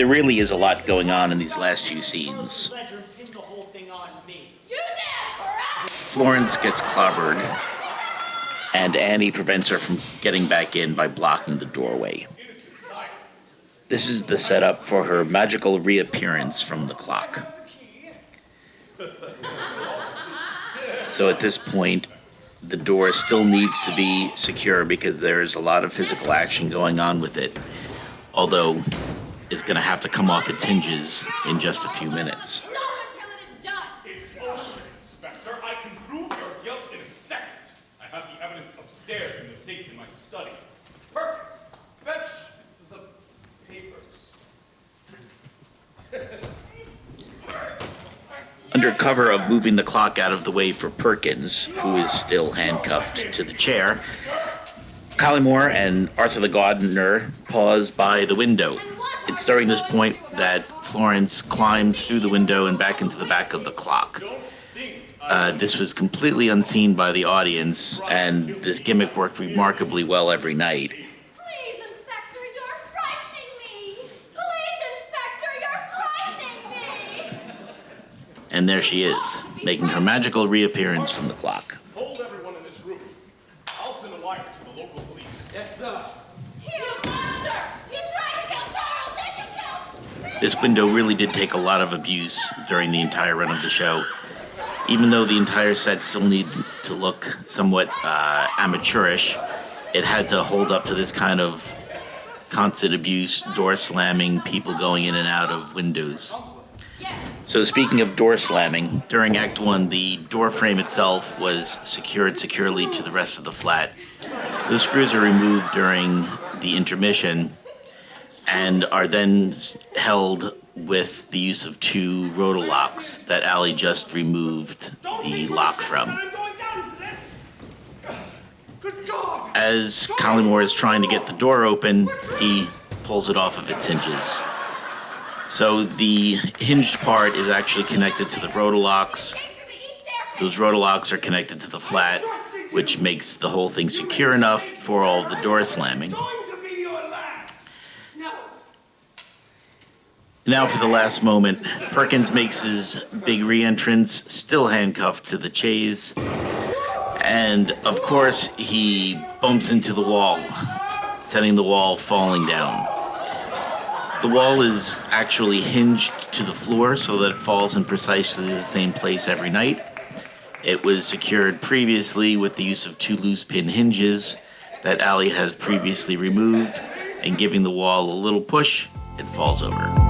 There really is a lot going on in these last few scenes. Florence gets clobbered, and Annie prevents her from getting back in by blocking the doorway. This is the setup for her magical reappearance from the clock. So at this point, the door still needs to be secure because there's a lot of physical action going on with it, although it's going to have to come off its hinges in just a few minutes. Not until it is done. It's over, Inspector. I can prove your guilt in a second. I have the evidence upstairs in the safe in my study. Perkins, fetch the papers. Under cover of moving the clock out of the way for Perkins, who is still handcuffed to the chair, Collymore and Arthur the Gardener pause by the window. It's during this point that Florence climbs through the window and back into the back of the clock. This was completely unseen by the audience, and this gimmick worked remarkably well every night. Please, Inspector, you're frightening me. Please, Inspector, you're frightening me. And there she is, making her magical reappearance from the clock. Hold everyone in this room. I'll send a wire to the local police. Yes, sir. You monster! You tried to kill Charles, and you killed... This window really did take a lot of abuse during the entire run of the show. Even though the entire set still needed to look somewhat amateurish, it had to hold up to this kind of constant abuse, door slamming, people going in and out of windows. So speaking of door slamming, during Act 1, the door frame itself was secured securely to the rest of the flat. Those screws are removed during the intermission and are then held with the use of two rotolocks that Allie just removed the lock from. As Collymore is trying to get the door open, he pulls it off of its hinges. So the hinged part is actually connected to the rotolocks. Those rotolocks are connected to the flat, which makes the whole thing secure enough for all the door slamming. Now for the last moment, Perkins makes his big re-entrance, still handcuffed to the chaise, and of course he bumps into the wall, sending the wall falling down. The wall is actually hinged to the floor so that it falls in precisely the same place every night. It was secured previously with the use of two loose pin hinges that Allie has previously removed, and giving the wall a little push, it falls over.